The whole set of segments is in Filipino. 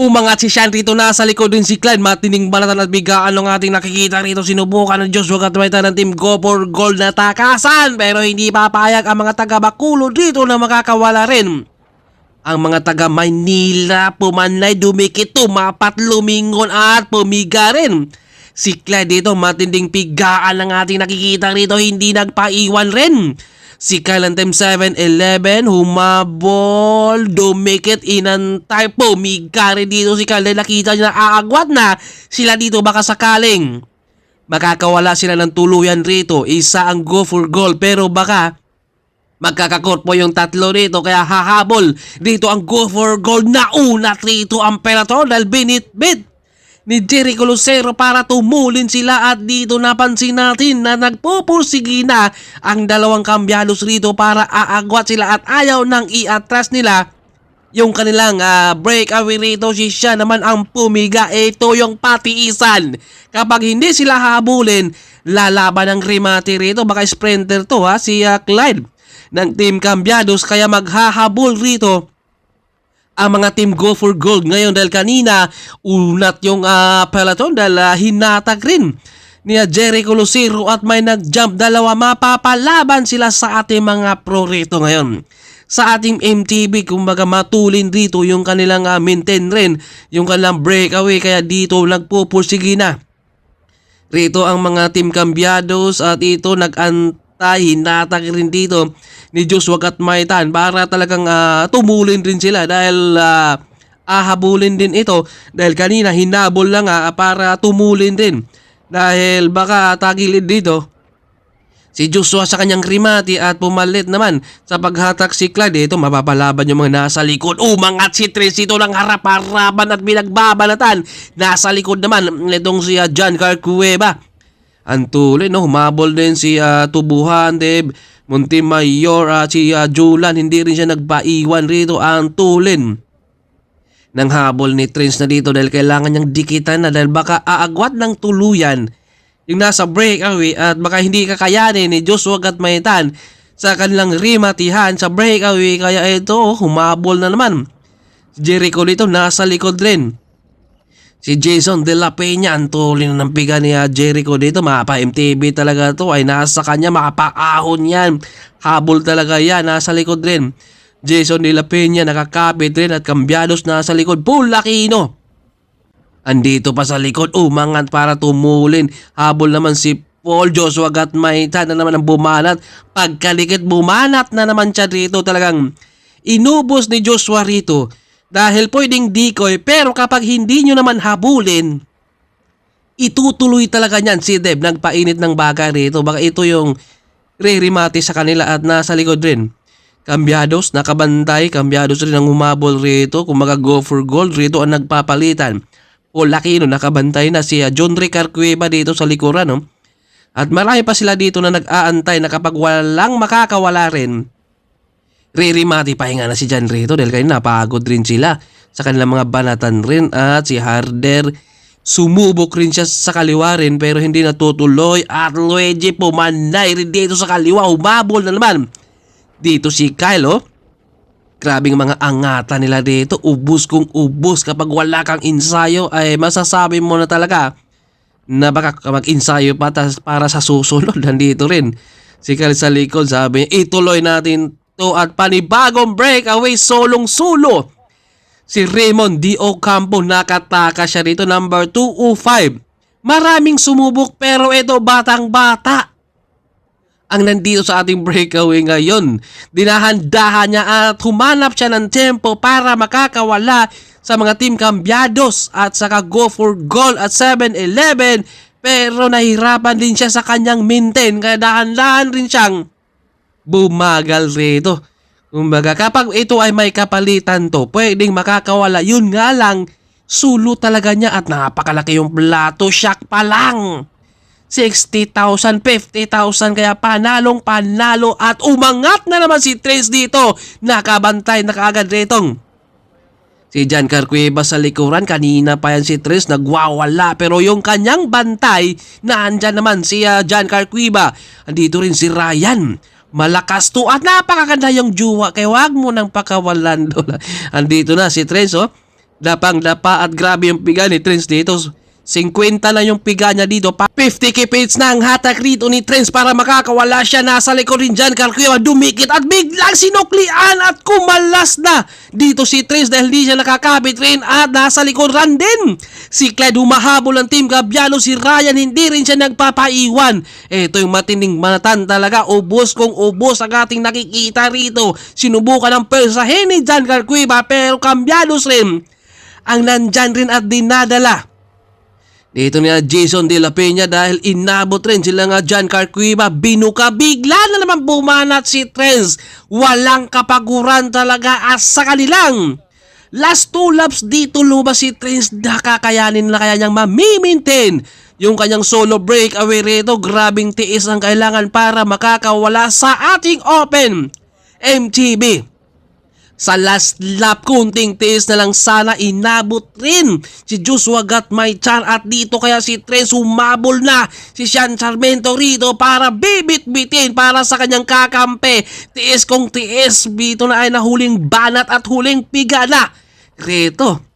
Umangat si Sean rito, nasa likod din si Clyde. Matining balatan at bigaan ng ating nakikita rito. Sinubukan ng Joshua Gatmaitan ng team Go for Gold na takasan, pero hindi papayag ang mga taga Bacolod dito na makakawala rin. Ang mga taga Maynila pumanay, dumikit, tumapat, lumingon at pumiga rin. Si Clyde dito, matinding pigaan ng ating nakikita rito, hindi nagpaiwan rin. Si Kyle ng Team 7-11, humabol, dumikit, inantay, pumiga rin dito si Kyle. Nakita niya na aagwat na sila dito, baka sakaling makakawala sila ng tuluyan rito. Isa ang Go for Gold, pero baka magkakakorpo yung tatlo rito, kaya hahabol dito ang Go for Gold. Naunat rito ang Pelator dahil binitbit ni Jericho Lucero para tumulin sila, at dito napansin natin na nagpupursigi na ang dalawang kambiyados rito para aagwat sila at ayaw nang i-atras nila yung kanilang breakaway rito. Siya naman ang pumiga. Ito yung patiisan. Kapag hindi sila habulin, lalaban ang remate rito. Baka sprinter to si Clyde ng Team Cambiados, kaya maghahabol rito ang mga Team Go for Gold ngayon dahil kanina unat yung peloton dahil hinatag rin ni Jericho Lucero at may nag-jump. Dalawa, mapapalaban sila sa ating mga pro rito ngayon. Sa ating MTB, kumbaga matulin rito yung kanilang maintain rin yung kanilang breakaway, kaya dito nagpupursigi na rito ang mga Team Cambiados, at ito nag-antay, hinatag rin dito ni Joshua Gatmaitan para talagang tumulin rin sila dahil ahabulin din ito dahil kanina hinabol lang para tumulin din dahil baka tagilid dito si Joshua sa kanyang remate at pumalit naman sa paghatak si Clyde. Ito mapapalaban yung mga nasa likod. Umangat si Tres ito ng harap-harapan at binagbabalatan. Nasa likod naman itong si John Carcueva. Ang tuloy, humabol din si Tubuhan, Dave Montemayor, si Julan, hindi rin siya nagpaiwan rito. Ang tulin ng habol ni Trins na dito dahil kailangan niyang dikitan na dahil baka aagwat ng tuluyan yung nasa breakaway at baka hindi kakayanin ni Joshua Gatmaitan sa kanilang rematihan sa breakaway, kaya ito humabol na naman. Si Jericho dito nasa likod rin. Si Jason De La Peña, ang tulin ng piga ni Jericho dito. Mapa-MTB talaga to, ay nasa kanya, makapaahon yan. Habol talaga yan, nasa likod rin. Jason De La Peña nakakapit rin at Cambiados nasa likod. Paul Aquino andito pa sa likod, umangat para tumulin. Habol naman si Paul. Joshua Gatmaitan na naman ang bumanat. Pagkalikit, bumanat na naman siya dito. Talagang inubos ni Joshua rito dahil pwedeng decoy, pero kapag hindi nyo naman habulin, itutuloy talaga niyan. Si Deb nagpainit ng baka rito, baka ito yung re-remate sa kanila at nasa likod rin. Cambiados nakabantay, Cambiados rin ang humabol rito, kumaga Go for Gold rito ang nagpapalitan. Paul Aquino nakabantay na, si John Carcueva dito sa likuran, at marami pa sila dito na nag-aantay na kapag walang makakawala rin, re-remate. Pahinga na si Jan rito dahil kanina napagod rin sila sa kanilang mga banatan rin, at si Harder sumubok rin siya sa kaliwa rin pero hindi natutuloy, at Luigi pumanay rin dito sa kaliwa. Humabol na naman dito si Kyle. Grabing mga angatan nila dito, ubus kung ubus. Kapag wala kang ensayo ay masasabi mo na talaga na baka mag-ensayo pa para sa susunod. Nandito rin si Kyle sa likod, sabi niya ituloy natin to, at panibagong breakaway, solong-sulo si Raymond D. Ocampo. Nakataka siya rito, number 205. Maraming sumubok pero ito batang-bata ang nandito sa ating breakaway ngayon. Dinahandahan niya at humanap siya ng tempo para makakawala sa mga Team Cambiados at saka Go for Gold at 7-11, pero nahirapan din siya sa kanyang maintain, kaya dahan-dahan rin siyang bumagal rito. Kumbaga kapag ito ay may kapalitan to, pwedeng makakawala. Yun nga lang, sulo talaga niya at napakalaki yung plato. Shock pa lang 60,000, 50,000, kaya panalong panalo, at umangat na naman si Trace dito. Nakabantay na kaagad retong si John Carcueva sa likuran. Kanina pa yan si Trace nagwawala, pero yung kanyang bantay na andyan naman si John Carcueva. Andito rin si Ryan, malakas to at napakaganda yung juwa, kaya wag mo nang pakawalan doon. Andito na si Trace, Dapang-dapa at grabe yung piga ni Trends dito. 50 na yung piga niya dito. 50 kipits na ang hatak rito ni Trends para makakawala siya. Nasa likod rin dyan. Carcueva dumikit at biglang sinuklian at kumalas na dito si Trends dahil di siya nakakabit rin at nasa likod ran din. Si Clyde humahabol ang Team Gabiano. Si Ryan hindi rin siya nagpapaiwan. Ito yung matinding manatan talaga. Ubos kung ubos ang ating nakikita rito. Sinubukan ng persahin ni John Carcueva pero Cambianos rin ang nandyan rin at dinadala dito niya Jason De La Peña dahil inabot rin sila nga John Carcueva. Binuka, bigla na naman bumanat si Trends. Walang kapaguran talaga at sa kanilang last 2 laps dito lumabas si Trends. Nakakayanin na kaya niyang mamimintain yung kanyang solo breakaway rito. Grabing tiis ang kailangan para makakawala sa ating Open MTB. Sa last lap, kunting tiis na lang sana inabot rin si Joshua Gatmay-Chan at dito kaya si Trends humabol na si Sean Sarmiento rito para bibit-bitin para sa kanyang kakampi. Tiis kong tiis, dito na ay nahuling banat at huling piga na rito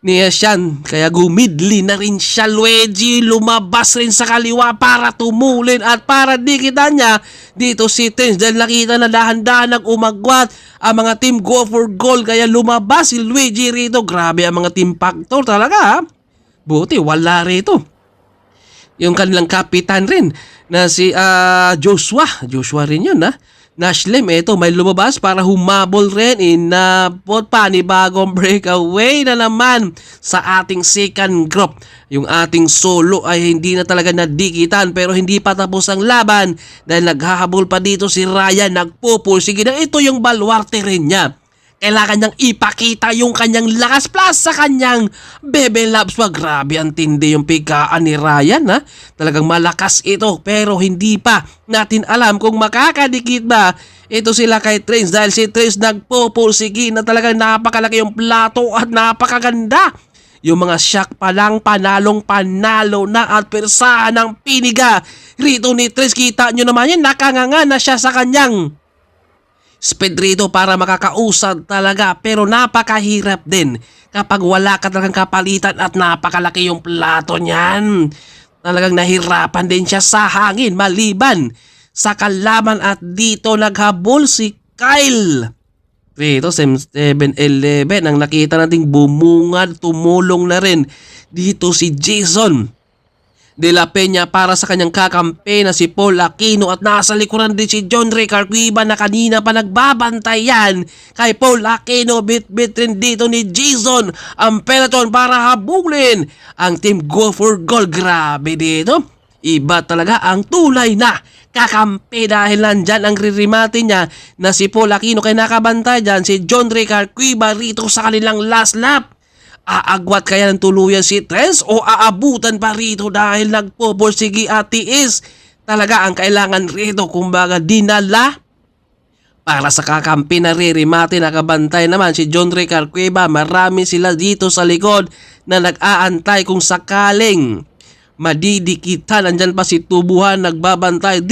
niya Sean, kaya gumidli na rin siya. Luigi lumabas rin sa kaliwa para tumulin at para dikitan niya dito si Trends dahil nakita na dahan-dahan umagwat ang mga team go for goal kaya lumabas si Luigi rito. Grabe ang mga team factor talaga ha. Buti wala rito yung kanilang kapitan rin na si Joshua rin yun ha. Nashlem, ito may lumabas para humabol rin. Inabot pa ni bagong breakaway na naman sa ating second group. Yung ating solo ay hindi na talaga nadikitan pero hindi pa tapos ang laban dahil naghahabol pa dito si Ryan. Nagpupursige na ito yung baluarte rin niya. Kailangan niyang ipakita yung kanyang lakas plus sa kanyang Bebe Labs pa. Grabe ang tindi yung pikaan ni Ryan ha. Talagang malakas ito pero hindi pa natin alam kung makakadikit ba ito sila kay Trends dahil si Trends nagpupursige na talagang napakalaki yung plato at napakaganda. Yung mga shock pa lang panalo na at persahan ng piniga rito ni Trends. Kita nyo naman yan, nakanganga na siya sa kanyang speed rito para makakausad talaga pero napakahirap din kapag wala ka talagang kapalitan at napakalaki yung plato niyan. Talagang nahirapan din siya sa hangin maliban sa kalaban at dito naghabol si Kyle. Rito 7-11 ang nakita nating bumungad, tumulong na rin dito si Jason De La Peña para sa kanyang kakampi na si Paul Aquino at nasa likuran din si John Ray Carcueva na kanina pa nagbabantay yan kay Paul Aquino. Bit-bit rin dito ni Jason ang peloton para habulin ang team go for goal. Grabe dito, iba talaga ang tulay na kakampi dahil nandyan ang ririmati niya na si Paul Aquino kay nakabantay dyan si John Ray Carcueva rito sa kanilang last lap. Aagwat kaya ng tuluyan si Trends o aabutan pa rito dahil nagpupursigi at tiis talaga ang kailangan rito. Kumbaga dinala para sa kakampi na ririmati. Nakabantay naman si John Ray Carcueva. Marami sila dito sa likod na nag-aantay kung sakaling madidikitan. Andyan pa si Tubuhan nagbabantay.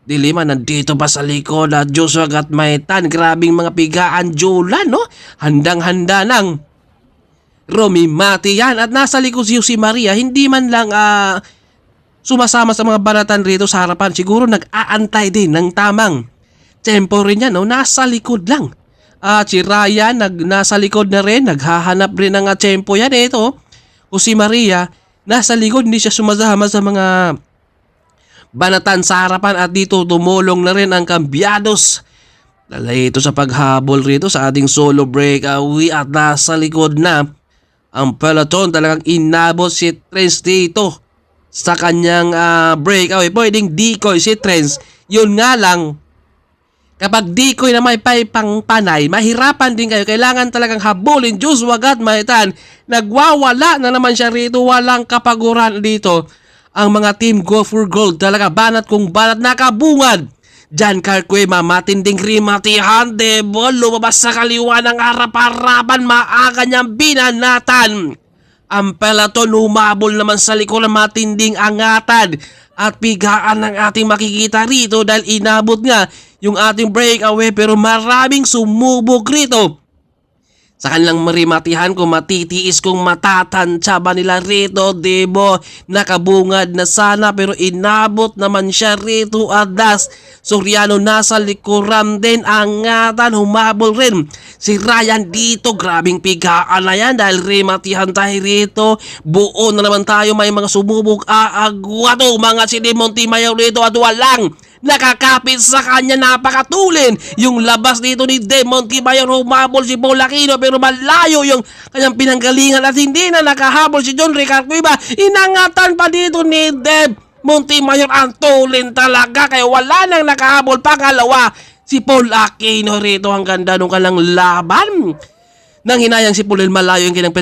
Dilima nandito pa sa likod at Joshua Gatmay-Chan. Grabing mga pigaan Jolan no? Handang-handa ng Romy Mati yan at nasa likod si Maria. Hindi man lang sumasama sa mga banatan rito sa harapan. Siguro nag-aantay din ng tamang tempo rin yan no? Nasa likod lang. Si Ryan nasa likod na rin. Naghahanap rin ng tempo yan. Ito o si Maria nasa likod. Hindi siya sumasama sa mga banatan sa harapan at dito tumulong na rin ang Cambianos. Lalay ito sa paghabol rito sa ating solo breakaway at nasa likod na ang peloton. Talagang inabot si Trends dito sa kanyang breakaway. Pwedeng decoy si Trends. Yun nga lang, kapag decoy na may pang panay, mahirapan din kayo. Kailangan talagang habulin Joshua Gatmay-Chan. Nagwawala na naman siya rito. Walang kapaguran dito ang mga team go for gold. Talaga banat kung banat nakabungad. John Carcueva matinding rimatihan. Debol lumabas sa kaliwa ng harap-harapan. Maaga niyang binanatan. Ang peloton humabol naman sa likod ng matinding angatan at pigaan ng ating makikita rito dahil inabot nga yung ating breakaway pero maraming sumubok rito Sa kanilang marimatihan kung matitiis kung matatansya ba nila rito, debo, nakabungad na sana pero inabot naman siya rito adas. Soriano nasa likuran din, angatan, humabol rin. Si Ryan dito, grabing pigaan na yan dahil rimatihan tayo rito. Buo na naman tayo, may mga sumubok aagwato, mga si Demon Timayaw rito at walang nakakapit sa kanya, napakatulin yung labas dito ni Demon Timayor. Humabol si Paul Aquino pero malayo yung kanyang pinanggalingan at hindi na nakahabol si John Ricardo Iba. Inangatan pa dito ni Demon Timayor, ang tulin talaga kaya wala nang nakahabol. Pangalawa si Paul Aquino rito, ang ganda nung kalang laban. Nang hinayang si Paul, malayo yung kanyang